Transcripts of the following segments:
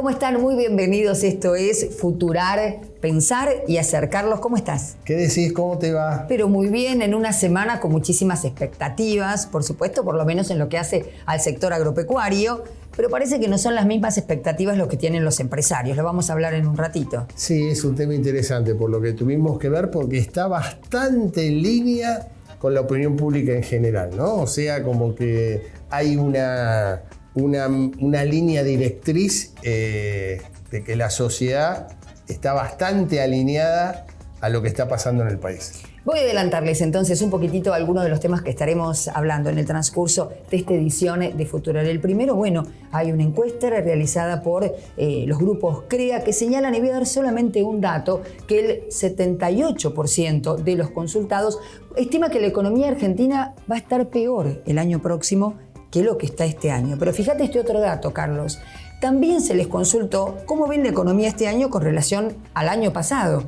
¿Cómo están? Muy bienvenidos. Esto es Futurar, pensar y acercarlos. ¿Cómo estás? ¿Qué decís? ¿Cómo te va? Pero muy bien, en una semana con muchísimas expectativas, por supuesto, por lo menos en lo que hace al sector agropecuario, pero parece que no son las mismas expectativas lo que tienen los empresarios. Lo vamos a hablar en un ratito. Sí, es un tema interesante por lo que tuvimos que ver, porque está bastante en línea con la opinión pública en general, ¿no? O sea, como que hay una línea directriz de que la sociedad está bastante alineada a lo que está pasando en el país. Voy a adelantarles entonces un poquitito algunos de los temas que estaremos hablando en el transcurso de esta edición de Futurar. El primero, bueno, hay una encuesta realizada por los grupos CREA que señalan, y voy a dar solamente un dato, que el 78% de los consultados estima que la economía argentina va a estar peor el año próximo que lo que está este año. Pero fíjate este otro dato, Carlos. También se les consultó cómo ven la economía este año con relación al año pasado.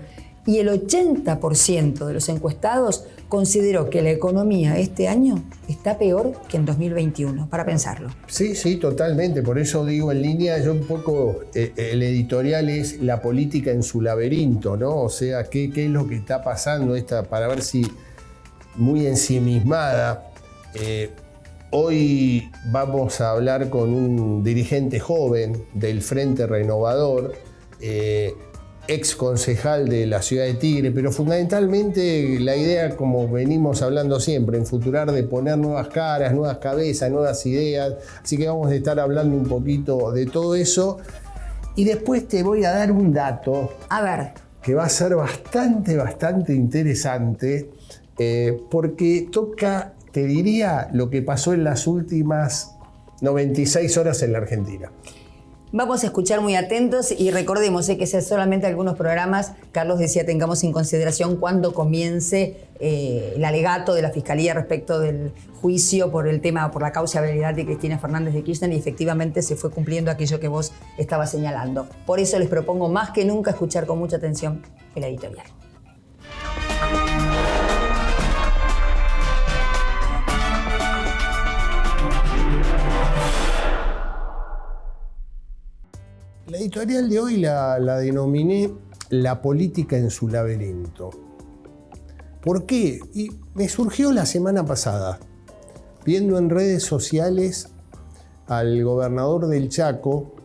Y el 80% de los encuestados consideró que la economía este año está peor que en 2021, para pensarlo. Sí, totalmente. Por eso digo en línea, yo un poco, el editorial es la política en su laberinto, ¿no? O sea, qué es lo que está pasando para ver si muy ensimismada. Hoy vamos a hablar con un dirigente joven del Frente Renovador, ex concejal de la ciudad de Tigre, pero fundamentalmente la idea, como venimos hablando siempre, en Futurar, de poner nuevas caras, nuevas cabezas, nuevas ideas. Así que vamos a estar hablando un poquito de todo eso. Y después te voy a dar un dato. A ver. Que va a ser bastante interesante, porque toca, te diría, lo que pasó en las últimas 96 horas en la Argentina. Vamos a escuchar muy atentos y recordemos que sean solamente algunos programas. Carlos decía, tengamos en consideración cuando comience el alegato de la Fiscalía respecto del juicio por el tema, por la causa de habilidad de Cristina Fernández de Kirchner, y efectivamente se fue cumpliendo aquello que vos estabas señalando. Por eso les propongo más que nunca escuchar con mucha atención el editorial. La editorial de hoy la denominé La política en su laberinto. ¿Por qué? Y me surgió la semana pasada, viendo en redes sociales al gobernador del Chaco,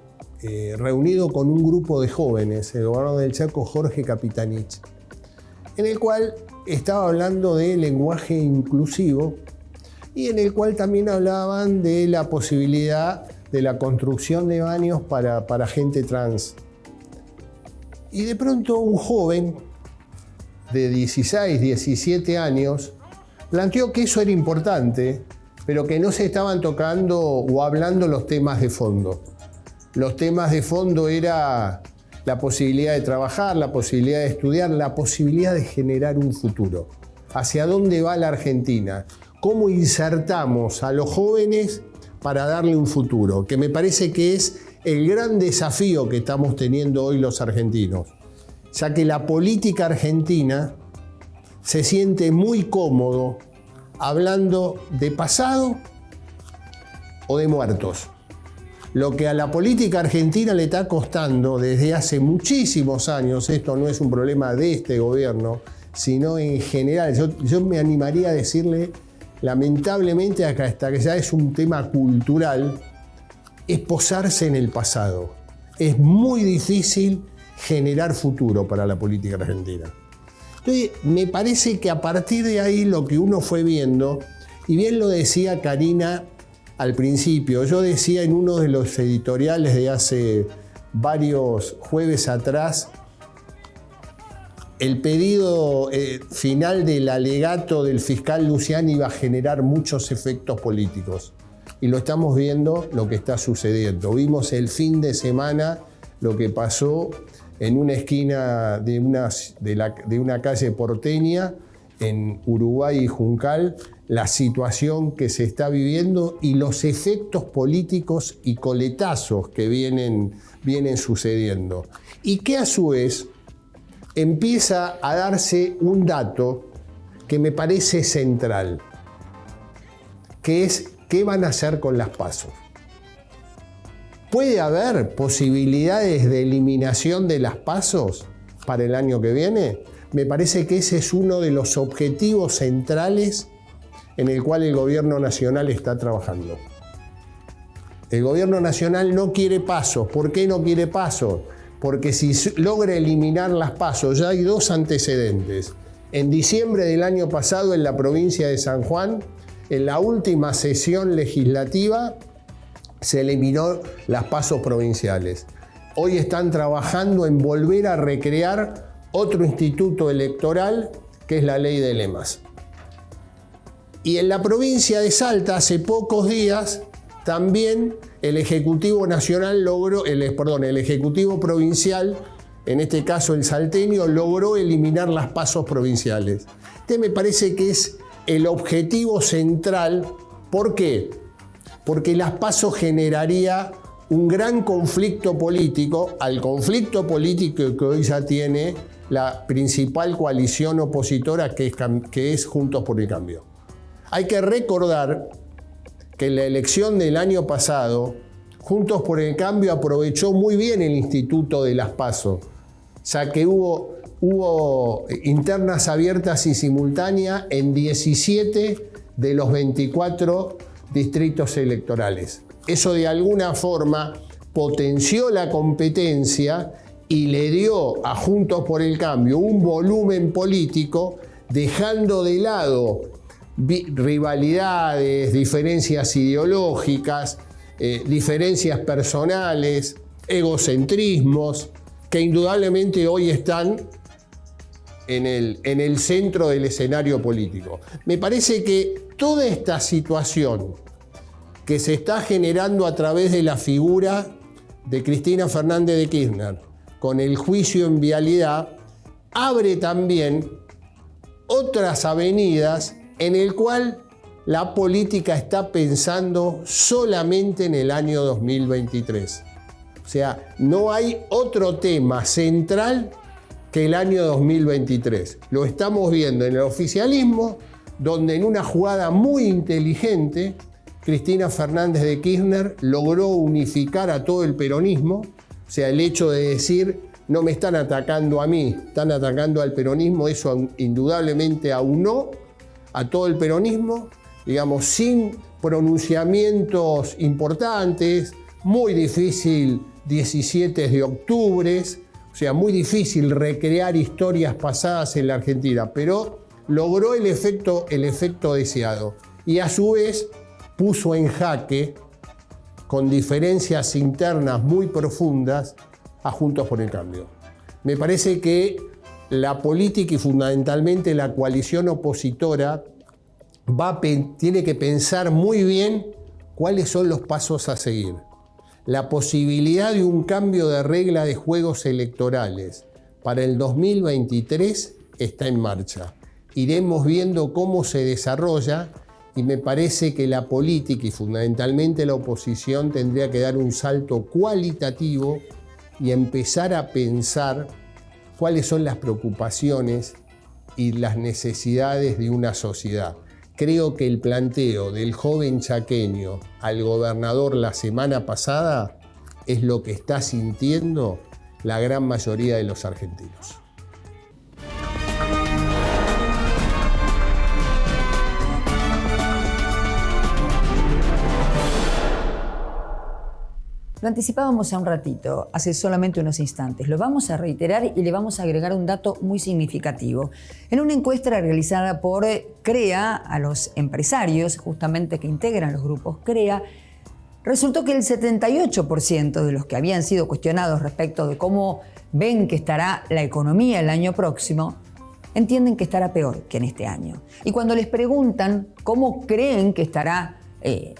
reunido con un grupo de jóvenes, el gobernador del Chaco, Jorge Capitanich, en el cual estaba hablando de lenguaje inclusivo y en el cual también hablaban de la posibilidad de la construcción de baños para gente trans. Y de pronto un joven de 16, 17 años planteó que eso era importante, pero que no se estaban tocando o hablando los temas de fondo. Los temas de fondo era la posibilidad de trabajar, la posibilidad de estudiar, la posibilidad de generar un futuro. ¿Hacia dónde va la Argentina? ¿Cómo insertamos a los jóvenes para darle un futuro? Que me parece que es el gran desafío que estamos teniendo hoy los argentinos, ya que la política argentina se siente muy cómodo hablando de pasado o de muertos. Lo que a la política argentina le está costando desde hace muchísimos años, esto no es un problema de este gobierno, sino en general, yo me animaría a decirle, lamentablemente, hasta que ya es un tema cultural, es posarse en el pasado. Es muy difícil generar futuro para la política argentina. Entonces, me parece que a partir de ahí lo que uno fue viendo, y bien lo decía Karina al principio, yo decía en uno de los editoriales de hace varios jueves atrás, el pedido final del alegato del fiscal Luciani iba a generar muchos efectos políticos. Y lo estamos viendo lo que está sucediendo. Vimos el fin de semana lo que pasó en una esquina de una calle porteña en Uruguay y Juncal, la situación que se está viviendo y los efectos políticos y coletazos que vienen sucediendo. Y que a su vez empieza a darse un dato que me parece central, que es qué van a hacer con las PASO. ¿Puede haber posibilidades de eliminación de las PASOs para el año que viene? Me parece que ese es uno de los objetivos centrales en el cual el gobierno nacional está trabajando. El gobierno nacional no quiere PASOs. ¿Por qué no quiere PASOs? Porque si logra eliminar las PASOs, ya hay dos antecedentes. En diciembre del año pasado, en la provincia de San Juan, en la última sesión legislativa, se eliminó las PASOs provinciales. Hoy están trabajando en volver a recrear otro instituto electoral, que es la ley de lemas. Y en la provincia de Salta, hace pocos días, también el Ejecutivo Nacional el Ejecutivo Provincial, en este caso el salteño, logró eliminar las PASOs provinciales. Este me parece que es el objetivo central. ¿Por qué? Porque las PASO generaría un gran conflicto político, al conflicto político que hoy ya tiene la principal coalición opositora, que es Juntos por el Cambio. Hay que recordar que en la elección del año pasado, Juntos por el Cambio aprovechó muy bien el instituto de las PASO, ya que hubo internas abiertas y simultáneas en 17 de los 24 distritos electorales. Eso de alguna forma potenció la competencia y le dio a Juntos por el Cambio un volumen político, dejando de lado rivalidades, diferencias ideológicas, diferencias personales, egocentrismos, que indudablemente hoy están en el centro del escenario político. Me parece que toda esta situación que se está generando a través de la figura de Cristina Fernández de Kirchner, con el juicio en vialidad, abre también otras avenidas en el cual la política está pensando solamente en el año 2023. O sea, no hay otro tema central que el año 2023. Lo estamos viendo en el oficialismo, donde en una jugada muy inteligente, Cristina Fernández de Kirchner logró unificar a todo el peronismo. O sea, el hecho de decir, no me están atacando a mí, están atacando al peronismo, eso indudablemente aunó a todo el peronismo, digamos, sin pronunciamientos importantes, muy difícil 17 de octubre, o sea, muy difícil recrear historias pasadas en la Argentina, pero logró el efecto deseado y a su vez puso en jaque, con diferencias internas muy profundas, a Juntos por el Cambio. Me parece que la política y fundamentalmente la coalición opositora tiene que pensar muy bien cuáles son los pasos a seguir. La posibilidad de un cambio de regla de juegos electorales para el 2023 está en marcha. Iremos viendo cómo se desarrolla y me parece que la política y fundamentalmente la oposición tendría que dar un salto cualitativo y empezar a pensar cuáles son las preocupaciones y las necesidades de una sociedad. Creo que el planteo del joven chaqueño al gobernador la semana pasada es lo que está sintiendo la gran mayoría de los argentinos. Lo anticipábamos a un ratito, hace solamente unos instantes. Lo vamos a reiterar y le vamos a agregar un dato muy significativo. En una encuesta realizada por CREA a los empresarios, justamente que integran los grupos CREA, resultó que el 78% de los que habían sido cuestionados respecto de cómo ven que estará la economía el año próximo, entienden que estará peor que en este año. Y cuando les preguntan cómo creen que estará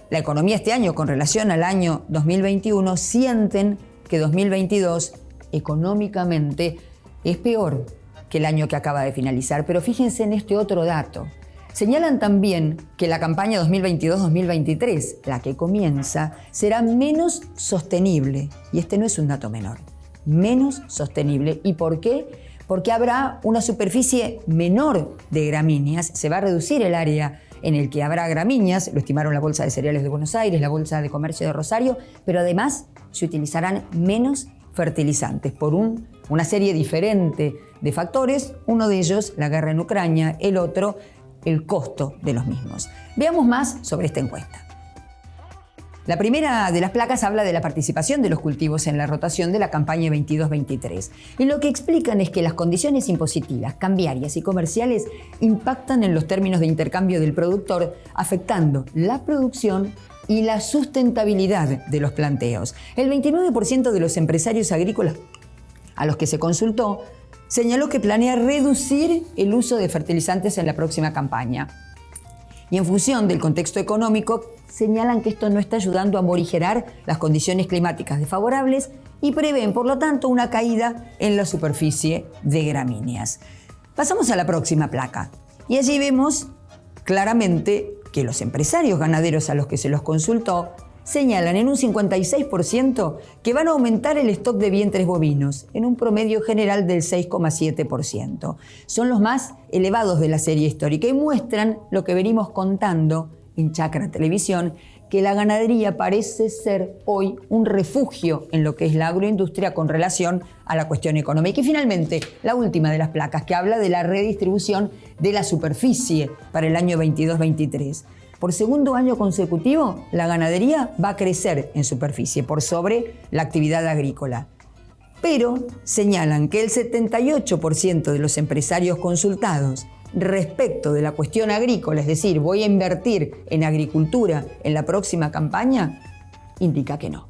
la economía este año con relación al año 2021, sienten que 2022 económicamente es peor que el año que acaba de finalizar. Pero fíjense en este otro dato. Señalan también que la campaña 2022-2023, la que comienza, será menos sostenible. Y este no es un dato menor. Menos sostenible. ¿Y por qué? Porque habrá una superficie menor de gramíneas, se va a reducir el área en el que habrá gramíneas, lo estimaron la Bolsa de Cereales de Buenos Aires, la Bolsa de Comercio de Rosario, pero además se utilizarán menos fertilizantes por una serie diferente de factores, uno de ellos la guerra en Ucrania, el otro el costo de los mismos. Veamos más sobre esta encuesta. La primera de las placas habla de la participación de los cultivos en la rotación de la campaña 22-23. Y lo que explican es que las condiciones impositivas, cambiarias y comerciales impactan en los términos de intercambio del productor, afectando la producción y la sustentabilidad de los planteos. El 29% de los empresarios agrícolas a los que se consultó señaló que planea reducir el uso de fertilizantes en la próxima campaña. Y en función del contexto económico, señalan que esto no está ayudando a morigerar las condiciones climáticas desfavorables y prevén, por lo tanto, una caída en la superficie de gramíneas. Pasamos a la próxima placa. Y allí vemos claramente que los empresarios ganaderos a los que se los consultó señalan en un 56% que van a aumentar el stock de vientres bovinos, en un promedio general del 6,7%. Son los más elevados de la serie histórica y muestran lo que venimos contando en Chacra Televisión, que la ganadería parece ser hoy un refugio en lo que es la agroindustria con relación a la cuestión económica. Y finalmente, la última de las placas, que habla de la redistribución de la superficie para el año 22-23. Por segundo año consecutivo, la ganadería va a crecer en superficie por sobre la actividad agrícola. Pero señalan que el 78% de los empresarios consultados respecto de la cuestión agrícola, es decir, voy a invertir en agricultura en la próxima campaña, indica que no.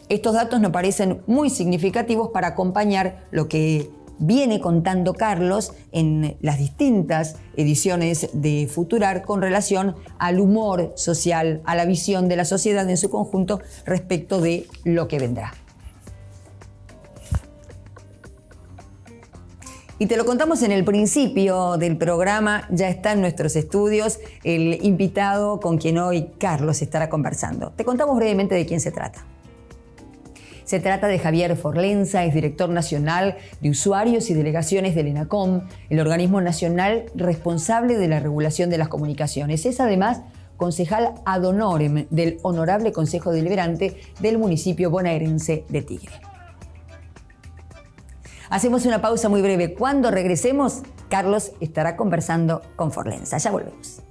Estos datos nos parecen muy significativos para acompañar lo que viene contando Carlos en las distintas ediciones de Futurar con relación al humor social, a la visión de la sociedad en su conjunto respecto de lo que vendrá. Y te lo contamos en el principio del programa, ya está en nuestros estudios el invitado con quien hoy Carlos estará conversando. Te contamos brevemente de quién se trata. Se trata de Javier Forlenza, es director nacional de usuarios y delegaciones del ENACOM, el organismo nacional responsable de la regulación de las comunicaciones. Es además concejal ad honorem del Honorable Consejo Deliberante del municipio bonaerense de Tigre. Hacemos una pausa muy breve. Cuando regresemos, Carlos estará conversando con Forlenza. Ya volvemos.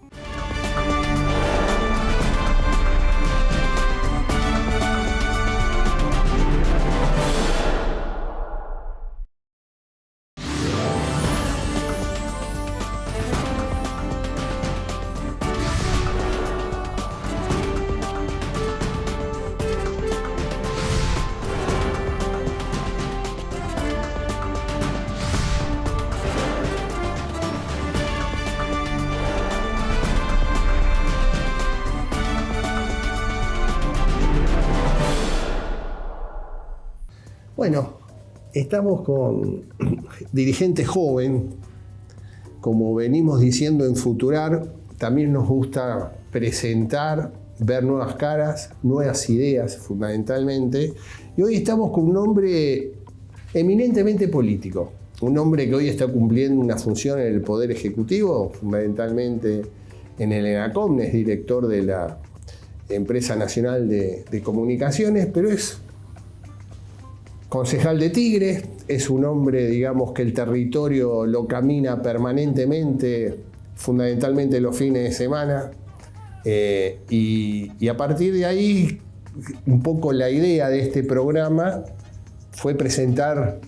Bueno, estamos con dirigente joven, como venimos diciendo en Futurar, también nos gusta presentar, ver nuevas caras, nuevas ideas fundamentalmente, y hoy estamos con un hombre eminentemente político, un hombre que hoy está cumpliendo una función en el Poder Ejecutivo, fundamentalmente en el ENACOM, es director de la Empresa Nacional de Comunicaciones, pero es concejal de Tigre, es un hombre, digamos, que el territorio lo camina permanentemente, fundamentalmente los fines de semana, y a partir de ahí, un poco la idea de este programa fue presentar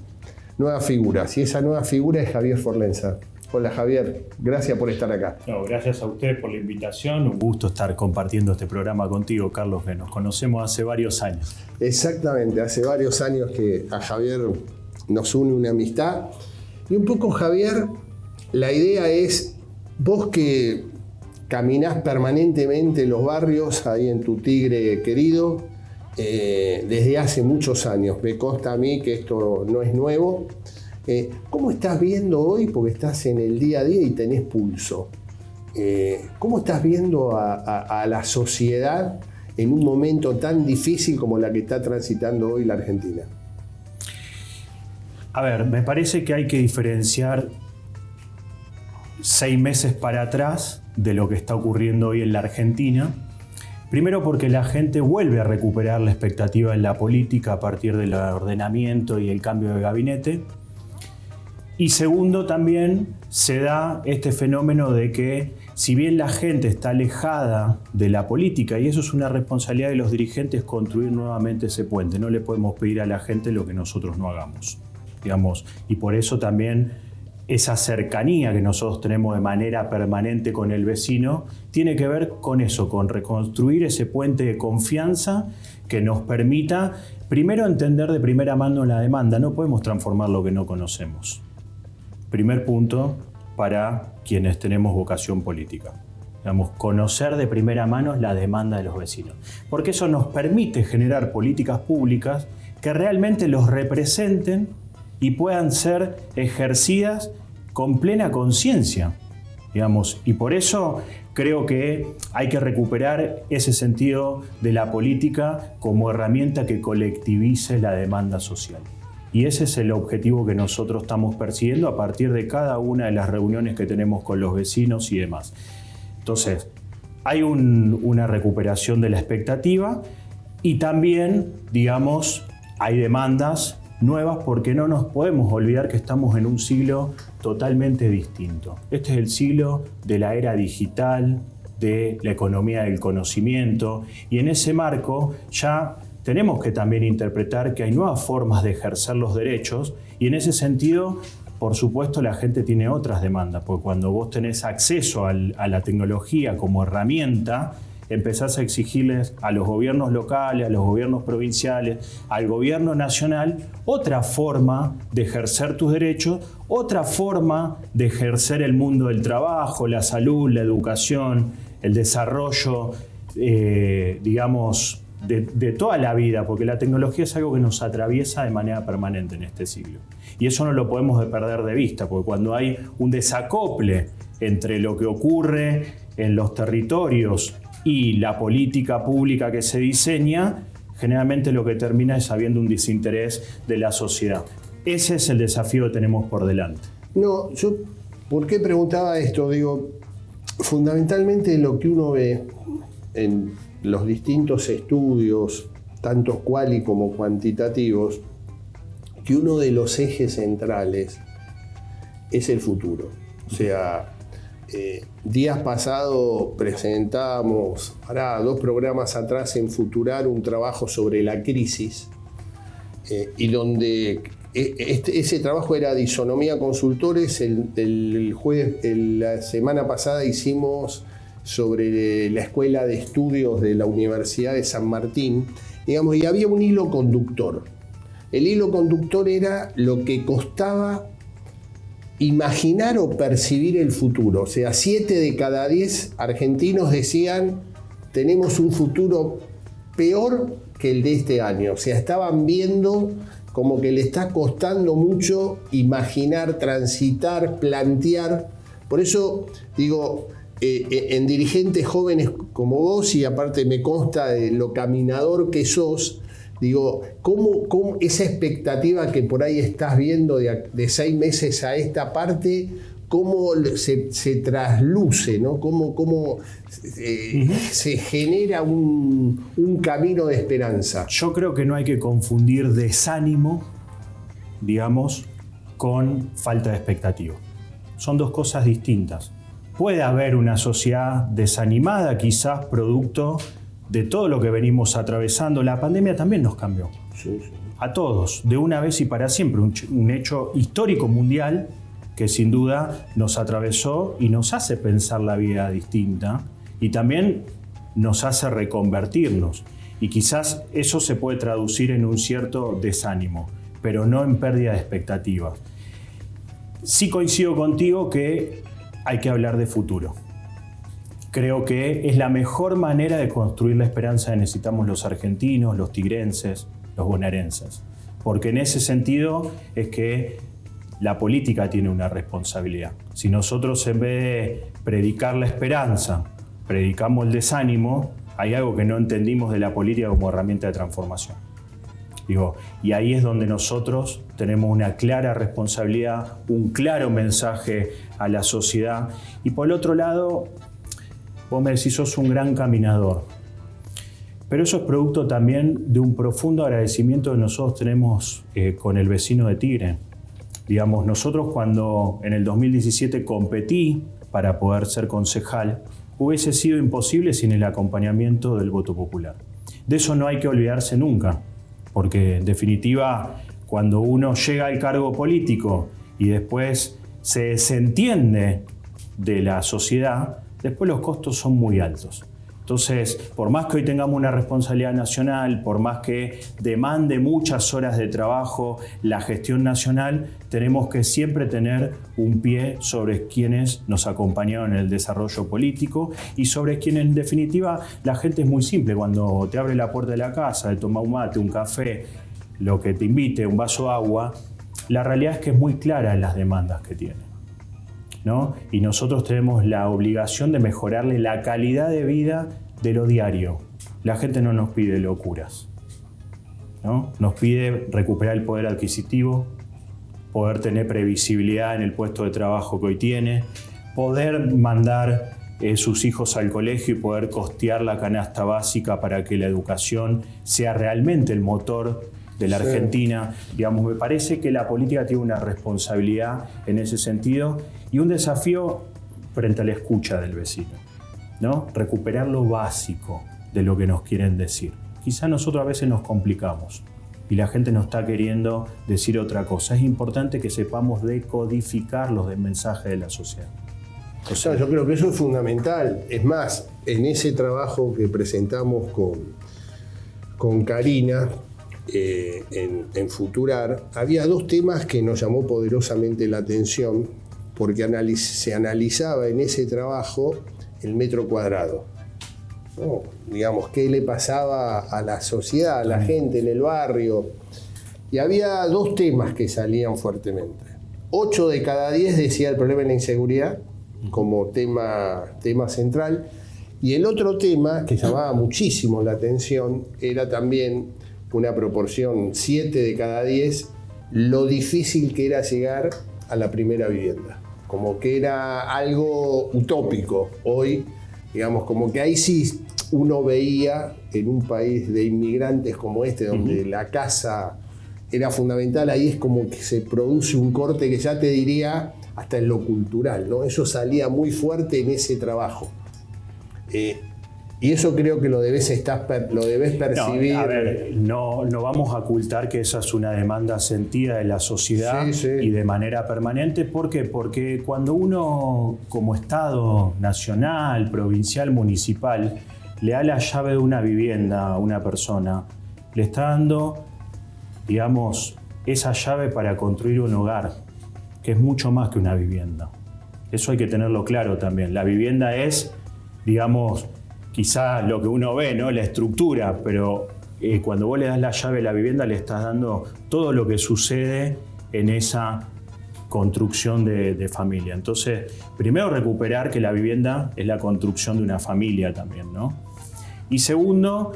nuevas figuras, y esa nueva figura es Javier Forlenza. Hola Javier, gracias por estar acá. No, gracias a usted por la invitación, un gusto estar compartiendo este programa contigo, Carlos, que nos conocemos hace varios años. Exactamente, hace varios años que a Javier nos une una amistad. Y un poco, Javier, la idea es, vos que caminás permanentemente en los barrios, ahí en tu Tigre querido, desde hace muchos años, me consta a mí que esto no es nuevo. ¿Cómo estás viendo hoy, porque estás en el día a día y tenés pulso? ¿Cómo estás viendo a la sociedad en un momento tan difícil como la que está transitando hoy la Argentina? A ver, me parece que hay que diferenciar 6 meses para atrás de lo que está ocurriendo hoy en la Argentina. Primero porque la gente vuelve a recuperar la expectativa en la política a partir del ordenamiento y el cambio de gabinete. Y segundo, también se da este fenómeno de que si bien la gente está alejada de la política, y eso es una responsabilidad de los dirigentes construir nuevamente ese puente, no le podemos pedir a la gente lo que nosotros no hagamos, digamos, y por eso también esa cercanía que nosotros tenemos de manera permanente con el vecino tiene que ver con eso, con reconstruir ese puente de confianza que nos permita primero entender de primera mano la demanda. No podemos transformar lo que no conocemos. Primer punto para quienes tenemos vocación política. Digamos, conocer de primera mano la demanda de los vecinos. Porque eso nos permite generar políticas públicas que realmente los representen y puedan ser ejercidas con plena conciencia, digamos. Y por eso creo que hay que recuperar ese sentido de la política como herramienta que colectivice la demanda social. Y ese es el objetivo que nosotros estamos persiguiendo a partir de cada una de las reuniones que tenemos con los vecinos y demás. Entonces, hay una recuperación de la expectativa y también, digamos, hay demandas nuevas porque no nos podemos olvidar que estamos en un siglo totalmente distinto. Este es el siglo de la era digital, de la economía del conocimiento, y en ese marco ya tenemos que también interpretar que hay nuevas formas de ejercer los derechos, y en ese sentido, por supuesto, la gente tiene otras demandas, porque cuando vos tenés acceso a la tecnología como herramienta, empezás a exigirles a los gobiernos locales, a los gobiernos provinciales, al gobierno nacional, otra forma de ejercer tus derechos, otra forma de ejercer el mundo del trabajo, la salud, la educación, el desarrollo, digamos, de toda la vida, porque la tecnología es algo que nos atraviesa de manera permanente en este siglo. Y eso no lo podemos perder de vista, porque cuando hay un desacople entre lo que ocurre en los territorios y la política pública que se diseña, generalmente lo que termina es habiendo un desinterés de la sociedad. Ese es el desafío que tenemos por delante. No, yo, ¿por qué preguntaba esto? Digo, fundamentalmente lo que uno ve en los distintos estudios, tanto cuali como cuantitativos, que uno de los ejes centrales es el futuro. O sea, días pasados presentábamos, 2 programas atrás en Futurar, un trabajo sobre la crisis, y donde ese trabajo era Disonomía Consultores. El jueves, la semana pasada, hicimos sobre la Escuela de Estudios de la Universidad de San Martín, digamos, y había un hilo conductor. El hilo conductor era lo que costaba imaginar o percibir el futuro. O sea, 7 de cada 10 argentinos decían: tenemos un futuro peor que el de este año. O sea, estaban viendo como que le está costando mucho imaginar, transitar, plantear. Por eso digo, en dirigentes jóvenes como vos, y aparte me consta de lo caminador que sos, digo, ¿cómo esa expectativa que por ahí estás viendo de 6 meses a esta parte, cómo se trasluce, ¿no? Cómo se genera un camino de esperanza? Yo creo que no hay que confundir desánimo, digamos, con falta de expectativa. Son 2 cosas distintas. Puede haber una sociedad desanimada, quizás producto de todo lo que venimos atravesando. La pandemia también nos cambió. Sí. A todos, de una vez y para siempre. Un hecho histórico mundial que sin duda nos atravesó y nos hace pensar la vida distinta, y también nos hace reconvertirnos. Y quizás eso se puede traducir en un cierto desánimo, pero no en pérdida de expectativas. Sí coincido contigo que hay que hablar de futuro. Creo que es la mejor manera de construir la esperanza que necesitamos los argentinos, los tigrenses, los bonaerenses. Porque en ese sentido es que la política tiene una responsabilidad. Si nosotros, en vez de predicar la esperanza, predicamos el desánimo, hay algo que no entendimos de la política como herramienta de transformación. Y ahí es donde nosotros tenemos una clara responsabilidad, un claro mensaje a la sociedad. Y por el otro lado, vos me decís, sos un gran caminador. Pero eso es producto también de un profundo agradecimiento que nosotros tenemos con el vecino de Tigre. Nosotros cuando en el 2017 competí para poder ser concejal, hubiese sido imposible sin el acompañamiento del voto popular. De eso no hay que olvidarse nunca, porque en definitiva, cuando uno llega al cargo político y después se desentiende de la sociedad, después los costos son muy altos. Entonces, por más que hoy tengamos una responsabilidad nacional, por más que demande muchas horas de trabajo la gestión nacional, tenemos que siempre tener un pie sobre quienes nos acompañaron en el desarrollo político y sobre quienes, en definitiva, la gente es muy simple. Cuando te abre la puerta de la casa, de tomar un mate, un café, lo que te invite, un vaso de agua, la realidad es que es muy clara en las demandas que tiene, ¿no? Y nosotros tenemos la obligación de mejorarle la calidad de vida de lo diario. La gente no nos pide locuras, ¿no? Nos pide recuperar el poder adquisitivo, poder tener previsibilidad en el puesto de trabajo que hoy tiene, poder mandar sus hijos al colegio y poder costear la canasta básica para que la educación sea realmente el motor de la Argentina. Me parece que la política tiene una responsabilidad en ese sentido y un desafío frente a la escucha del vecino, ¿no? Recuperar lo básico de lo que nos quieren decir. Quizá nosotros a veces nos complicamos y la gente nos está queriendo decir otra cosa. Es importante que sepamos decodificar los mensajes de la sociedad. Yo creo que eso es fundamental. Es más, en ese trabajo que presentamos con Karina, en Futurar, había dos temas que nos llamó poderosamente la atención porque se analizaba en ese trabajo el metro cuadrado, ¿no? Qué le pasaba a la sociedad, a la gente en el barrio. Y había dos temas que salían fuertemente. 8 de cada 10 decía el problema de la inseguridad como tema central. Y el otro tema que llamaba muchísimo la atención era también una proporción 7 de cada 10, lo difícil que era llegar a la primera vivienda. Como que era algo utópico. Hoy, como que ahí sí uno veía en un país de inmigrantes como este, donde la casa era fundamental, ahí es como que se produce un corte que ya te diría hasta en lo cultural, ¿no? Eso salía muy fuerte en ese trabajo. Y eso creo que lo debes percibir. No, a ver, no vamos a ocultar que esa es una demanda sentida de la sociedad y de manera permanente. ¿Por qué? Porque cuando uno, como Estado nacional, provincial, municipal, le da la llave de una vivienda a una persona, le está dando, esa llave para construir un hogar, que es mucho más que una vivienda. Eso hay que tenerlo claro también. La vivienda es, quizá lo que uno ve, ¿no? La estructura, pero cuando vos le das la llave a la vivienda le estás dando todo lo que sucede en esa construcción de familia. Entonces, primero recuperar que la vivienda es la construcción de una familia también, ¿no? Y segundo,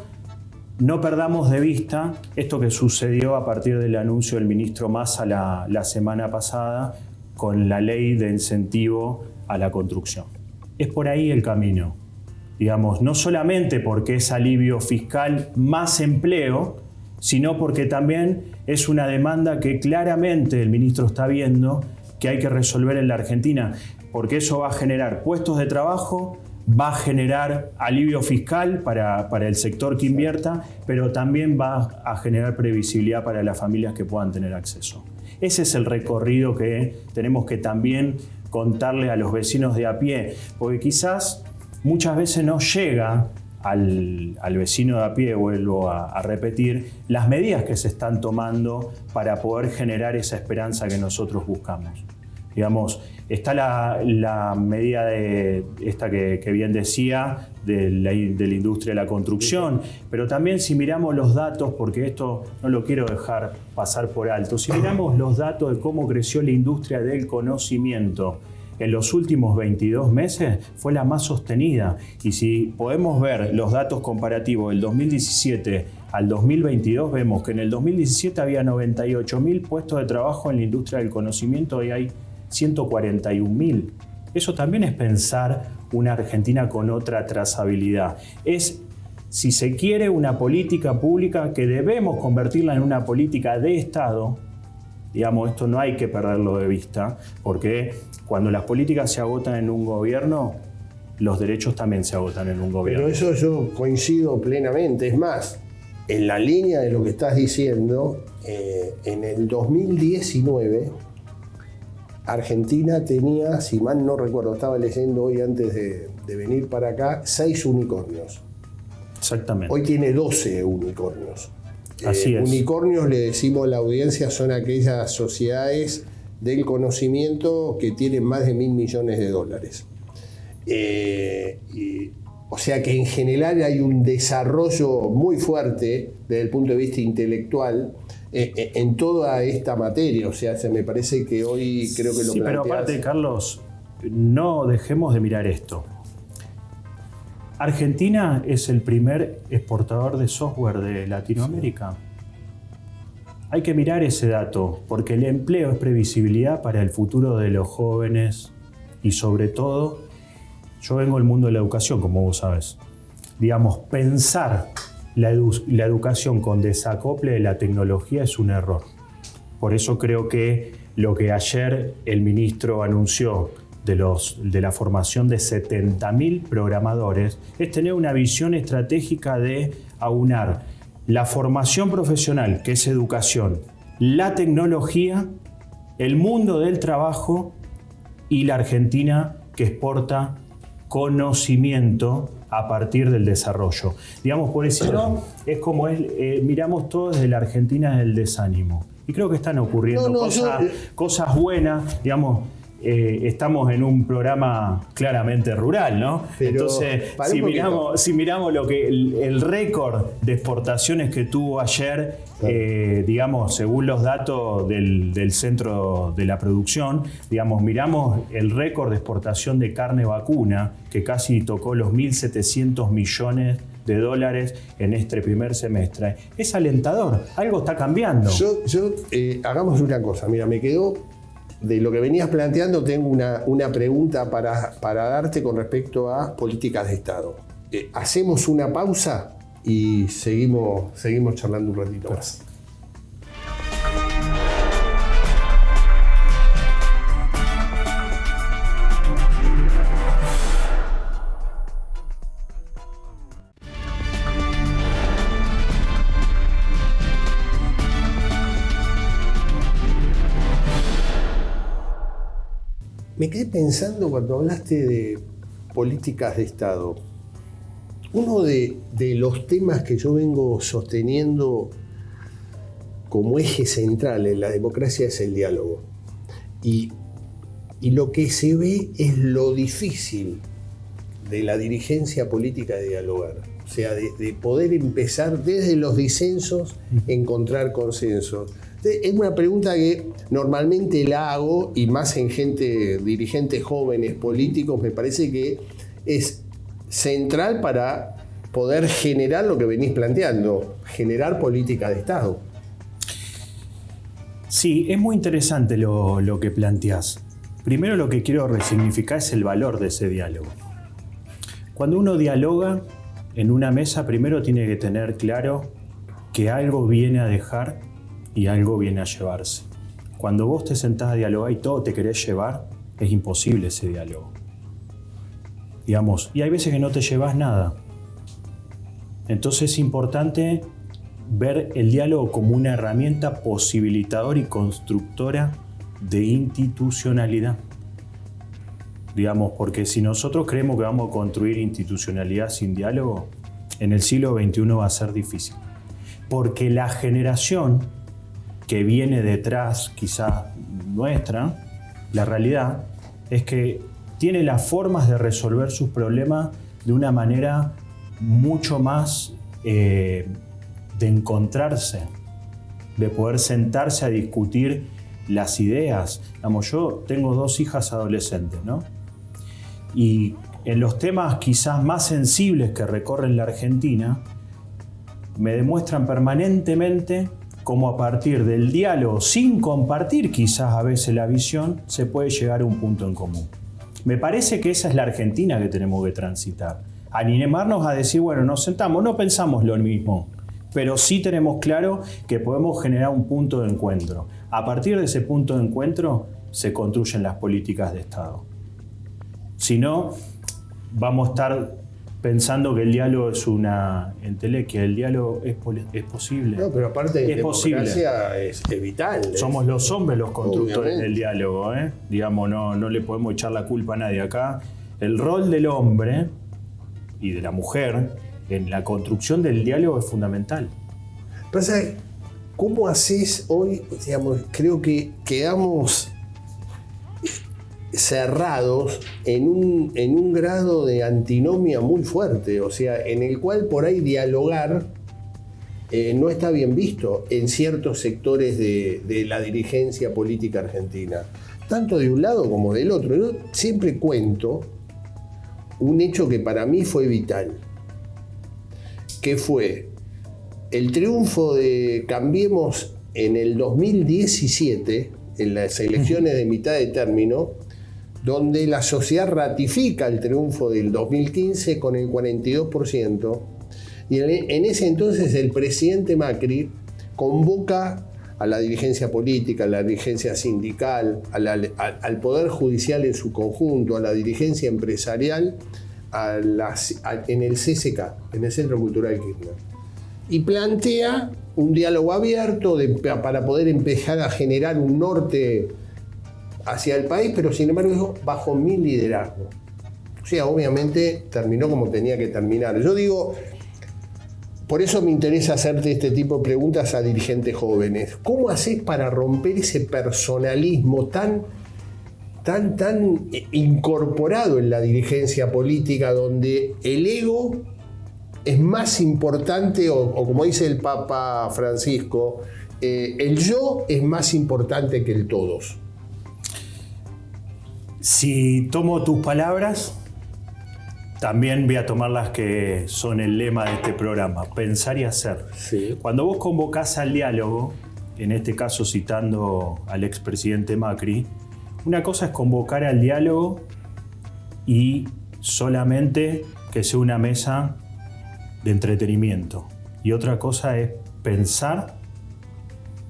no perdamos de vista esto que sucedió a partir del anuncio del ministro Massa la semana pasada con la ley de incentivo a la construcción. Es por ahí el camino. No solamente porque es alivio fiscal, más empleo, sino porque también es una demanda que claramente el ministro está viendo que hay que resolver en la Argentina, porque eso va a generar puestos de trabajo, va a generar alivio fiscal para el sector que invierta, pero también va a generar previsibilidad para las familias que puedan tener acceso. Ese es el recorrido que tenemos que también contarle a los vecinos de a pie, porque quizás muchas veces no llega al vecino de a pie, vuelvo a repetir, las medidas que se están tomando para poder generar esa esperanza que nosotros buscamos. Está la medida de esta que bien decía, de la industria de la construcción, pero también si miramos los datos, porque esto no lo quiero dejar pasar por alto, si miramos los datos de cómo creció la industria del conocimiento en los últimos 22 meses, fue la más sostenida. Y si podemos ver los datos comparativos del 2017 al 2022 vemos que en el 2017 había 98.000 puestos de trabajo en la industria del conocimiento y hay 141.000. Eso también es pensar una Argentina con otra trazabilidad. Es, si se quiere, una política pública que debemos convertirla en una política de Estado. Digamos, esto no hay que perderlo de vista, porque cuando las políticas se agotan en un gobierno, los derechos también se agotan en un gobierno. Pero eso yo coincido plenamente. Es más, en la línea de lo que estás diciendo, en el 2019, Argentina tenía, si mal no recuerdo, estaba leyendo hoy antes de venir para acá, 6 unicornios. Exactamente. Hoy tiene 12 unicornios. Así es. Unicornios, le decimos a la audiencia, son aquellas sociedades del conocimiento que tienen más de $1.000 millones. O sea que en general hay un desarrollo muy fuerte desde el punto de vista intelectual en toda esta materia. O sea, me parece que hoy creo que lo planteas. Sí, pero aparte, Carlos, no dejemos de mirar esto. Argentina es el primer exportador de software de Latinoamérica. Hay que mirar ese dato, porque el empleo es previsibilidad para el futuro de los jóvenes y sobre todo, yo vengo del mundo de la educación, como vos sabes. Digamos, pensar la educación con desacople de la tecnología es un error. Por eso creo que lo que ayer el ministro anunció de la formación de 70.000 programadores es tener una visión estratégica de aunar la formación profesional, que es educación, la tecnología, el mundo del trabajo y la Argentina que exporta conocimiento a partir del desarrollo. Digamos, por eso es como miramos todo desde la Argentina del desánimo. Y creo que están ocurriendo cosas buenas, digamos. Estamos en un programa claramente rural, ¿no? Pero entonces, si miramos lo que el récord de exportaciones que tuvo ayer, digamos, según los datos del Centro de la Producción, digamos, miramos el récord de exportación de carne vacuna, que casi tocó los $1.700 millones en este primer semestre. Es alentador, algo está cambiando. Hagamos una cosa, mira, me quedó de lo que venías planteando, tengo una pregunta para darte con respecto a políticas de Estado. Hacemos una pausa y seguimos charlando un ratito más. Me quedé pensando cuando hablaste de políticas de Estado. Uno de los temas que yo vengo sosteniendo como eje central en la democracia es el diálogo. Y lo que se ve es lo difícil de la dirigencia política de dialogar. O sea, de poder empezar desde los disensos, encontrar consensos. Es una pregunta que normalmente la hago, y más en dirigentes jóvenes, políticos, me parece que es central para poder generar lo que venís planteando, generar política de Estado. Sí, es muy interesante lo que planteás. Primero lo que quiero resignificar es el valor de ese diálogo. Cuando uno dialoga en una mesa, primero tiene que tener claro que algo viene a dejar y algo viene a llevarse. Cuando vos te sentás a dialogar y todo te querés llevar, es imposible ese diálogo. Digamos, y hay veces que no te llevas nada. Entonces es importante ver el diálogo como una herramienta posibilitadora y constructora de institucionalidad. Digamos, porque si nosotros creemos que vamos a construir institucionalidad sin diálogo, en el siglo XXI va a ser difícil. Porque la generación que viene detrás, quizás nuestra, la realidad es que tiene las formas de resolver sus problemas de una manera mucho más de encontrarse, de poder sentarse a discutir las ideas. Digamos, yo tengo 2 hijas adolescentes, ¿no? Y en los temas quizás más sensibles que recorren la Argentina, me demuestran permanentemente cómo a partir del diálogo, sin compartir quizás a veces la visión, se puede llegar a un punto en común. Me parece que esa es la Argentina que tenemos que transitar. Animarnos a decir, bueno, nos sentamos, no pensamos lo mismo, pero sí tenemos claro que podemos generar un punto de encuentro. A partir de ese punto de encuentro se construyen las políticas de Estado. Si no, vamos a estar pensando que el diálogo es una entelequia. El diálogo es posible. No, pero aparte de es posible. Es vital. Somos los hombres los constructores del diálogo, ¿eh? Digamos, no le podemos echar la culpa a nadie acá. El rol del hombre y de la mujer en la construcción del diálogo es fundamental. Pasa, ¿cómo haces hoy? Digamos, creo que quedamos cerrados en un grado de antinomia muy fuerte, o sea, en el cual por ahí dialogar no está bien visto en ciertos sectores de la dirigencia política argentina, tanto de un lado como del otro. Yo siempre cuento un hecho que para mí fue vital, que fue el triunfo de Cambiemos en el 2017, en las elecciones de mitad de término, donde la sociedad ratifica el triunfo del 2015 con el 42%, y en ese entonces el presidente Macri convoca a la dirigencia política, a la dirigencia sindical, al Poder Judicial en su conjunto, a la dirigencia empresarial, en el CCK, en el Centro Cultural Kirchner, y plantea un diálogo abierto para poder empezar a generar un norte hacia el país, pero sin embargo bajo mi liderazgo. O sea, obviamente terminó como tenía que terminar. Yo digo, por eso me interesa hacerte este tipo de preguntas a dirigentes jóvenes. ¿Cómo haces para romper ese personalismo tan incorporado en la dirigencia política, donde el ego es más importante, o como dice el Papa Francisco, el yo es más importante que el todos? Si tomo tus palabras, también voy a tomar las que son el lema de este programa, pensar y hacer. Sí. Cuando vos convocás al diálogo, en este caso citando al expresidente Macri, una cosa es convocar al diálogo y solamente que sea una mesa de entretenimiento. Y otra cosa es pensar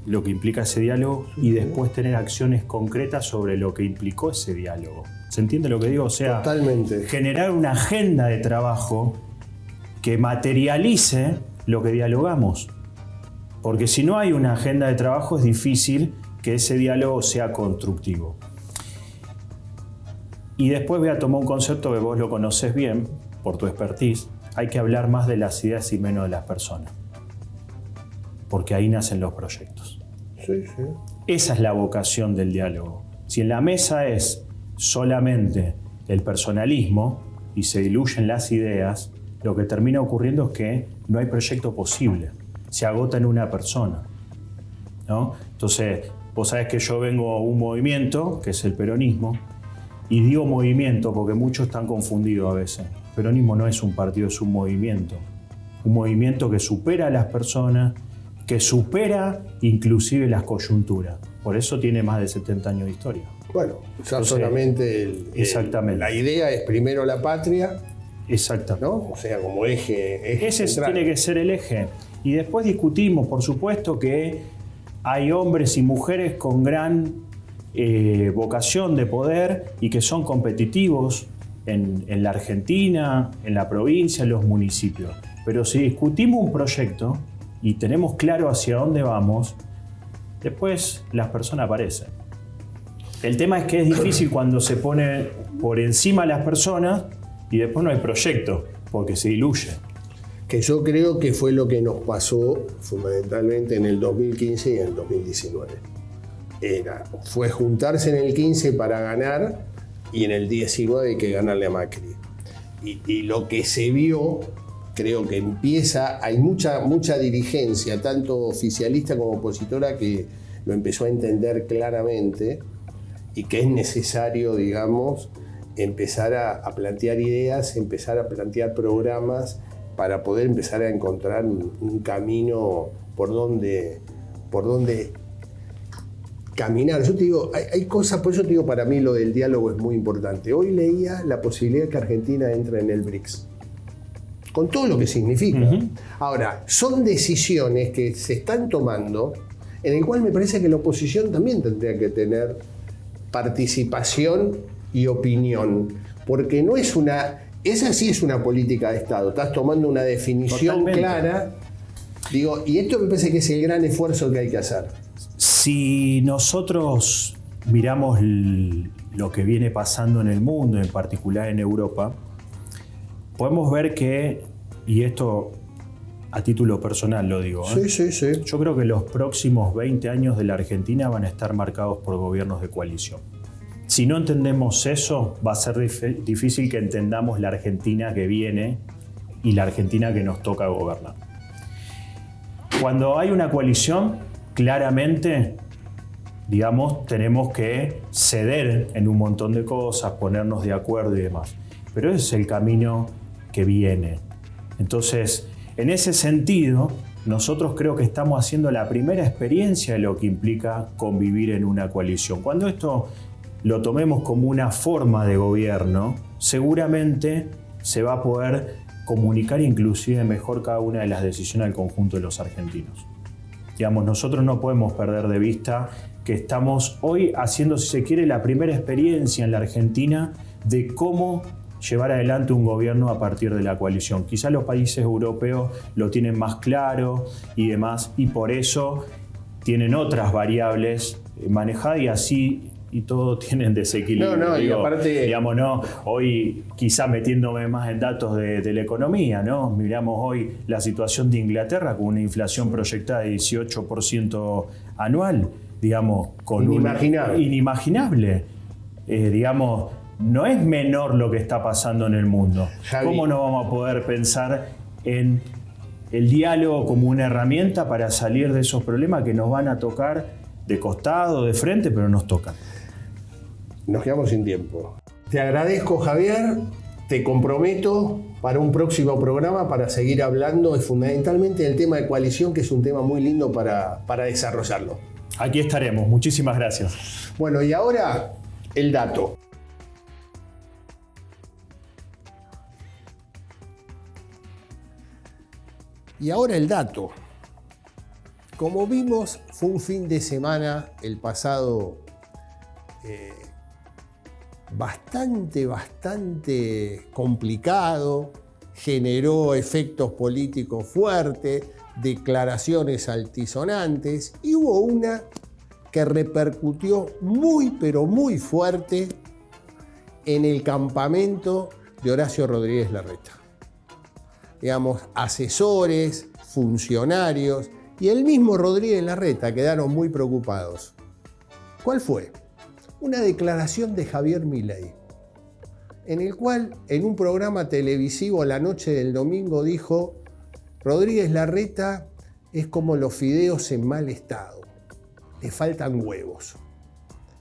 lo que implica ese diálogo y después tener acciones concretas sobre lo que implicó ese diálogo. ¿Se entiende lo que digo? O sea, totalmente. Generar una agenda de trabajo que materialice lo que dialogamos. Porque si no hay una agenda de trabajo es difícil que ese diálogo sea constructivo. Y después voy a tomar un concepto que vos lo conocés bien por tu expertise. Hay que hablar más de las ideas y menos de las personas. Porque ahí nacen los proyectos. Sí, sí. Esa es la vocación del diálogo. Si en la mesa es solamente el personalismo y se diluyen las ideas, lo que termina ocurriendo es que no hay proyecto posible. Se agota en una persona, ¿no? Entonces, vos sabés que yo vengo a un movimiento, que es el peronismo, y digo movimiento porque muchos están confundidos a veces. El peronismo no es un partido, es un movimiento. Un movimiento que supera a las personas, que supera inclusive las coyunturas. Por eso tiene más de 70 años de historia. Bueno, ya entonces, solamente exactamente. La idea es primero la patria. Exactamente. ¿No? O sea, como eje ese central. Tiene que ser el eje. Y después discutimos, por supuesto, que hay hombres y mujeres con gran vocación de poder y que son competitivos en la Argentina, en la provincia, en los municipios. Pero si discutimos un proyecto y tenemos claro hacia dónde vamos, después las personas aparecen. El tema es que es difícil cuando se pone por encima a las personas y después no hay proyecto, porque se diluye. Que yo creo que fue lo que nos pasó fundamentalmente en el 2015 y en el 2019. Fue juntarse en el 15 para ganar y en el 19 hay que ganarle a Macri. Y lo que se vio, creo que hay mucha dirigencia, tanto oficialista como opositora, que lo empezó a entender claramente y que es necesario, digamos, empezar a plantear ideas, empezar a plantear programas para poder empezar a encontrar un camino por donde caminar. Yo te digo, hay cosas, por eso te digo, para mí lo del diálogo es muy importante. Hoy leía la posibilidad de que Argentina entre en el BRICS, con todo lo que significa. Ahora, son decisiones que se están tomando, en el cual me parece que la oposición también tendría que tener participación y opinión, porque no es esa sí es una política de Estado, estás tomando una definición clara, digo, y esto me parece que es el gran esfuerzo que hay que hacer. Si nosotros miramos lo que viene pasando en el mundo, en particular en Europa, podemos ver que, y esto a título personal lo digo, Sí. yo creo que los próximos 20 años de la Argentina van a estar marcados por gobiernos de coalición. Si no entendemos eso, va a ser difícil que entendamos la Argentina que viene y la Argentina que nos toca gobernar. Cuando hay una coalición, claramente, digamos, tenemos que ceder en un montón de cosas, ponernos de acuerdo y demás. Pero ese es el camino que viene. Entonces, en ese sentido, nosotros creo que estamos haciendo la primera experiencia de lo que implica convivir en una coalición. Cuando esto lo tomemos como una forma de gobierno, seguramente se va a poder comunicar inclusive mejor cada una de las decisiones al conjunto de los argentinos. Digamos, nosotros no podemos perder de vista que estamos hoy haciendo, si se quiere, la primera experiencia en la Argentina de cómo llevar adelante un gobierno a partir de la coalición. Quizás los países europeos lo tienen más claro y demás, y por eso tienen otras variables manejadas y así y todo tienen desequilibrio. No, y aparte, digamos, no, hoy quizá metiéndome más en datos de la economía, ¿no? Miramos hoy la situación de Inglaterra con una inflación proyectada de 18% anual, digamos, con inimaginable. Digamos, no es menor lo que está pasando en el mundo. Javi, ¿cómo no vamos a poder pensar en el diálogo como una herramienta para salir de esos problemas que nos van a tocar de costado, de frente, pero nos tocan? Nos quedamos sin tiempo. Te agradezco, Javier. Te comprometo para un próximo programa para seguir hablando fundamentalmente del tema de coalición, que es un tema muy lindo para desarrollarlo. Aquí estaremos. Muchísimas gracias. Bueno, y ahora el dato. Y ahora el dato. Como vimos, fue un fin de semana el pasado bastante complicado, generó efectos políticos fuertes, declaraciones altisonantes, y hubo una que repercutió muy, pero muy fuerte en el campamento de Horacio Rodríguez Larreta. Digamos, asesores, funcionarios y el mismo Rodríguez Larreta quedaron muy preocupados. ¿Cuál fue? Una declaración de Javier Milei, en el cual, en un programa televisivo la noche del domingo, dijo: Rodríguez Larreta es como los fideos en mal estado, le faltan huevos.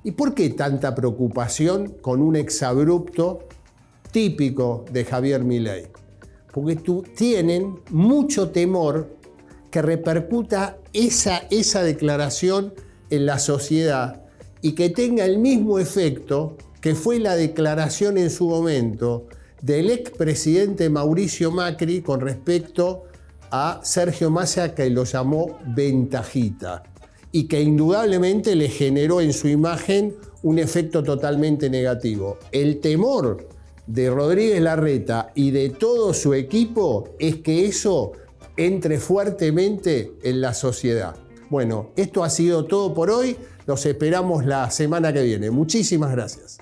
¿Y por qué tanta preocupación con un exabrupto típico de Javier Milei? Porque tienen mucho temor que repercuta esa declaración en la sociedad y que tenga el mismo efecto que fue la declaración en su momento del expresidente Mauricio Macri con respecto a Sergio Massa, que lo llamó ventajita y que indudablemente le generó en su imagen un efecto totalmente negativo. El temor de Rodríguez Larreta y de todo su equipo es que eso entre fuertemente en la sociedad. Bueno, esto ha sido todo por hoy. Los esperamos la semana que viene. Muchísimas gracias.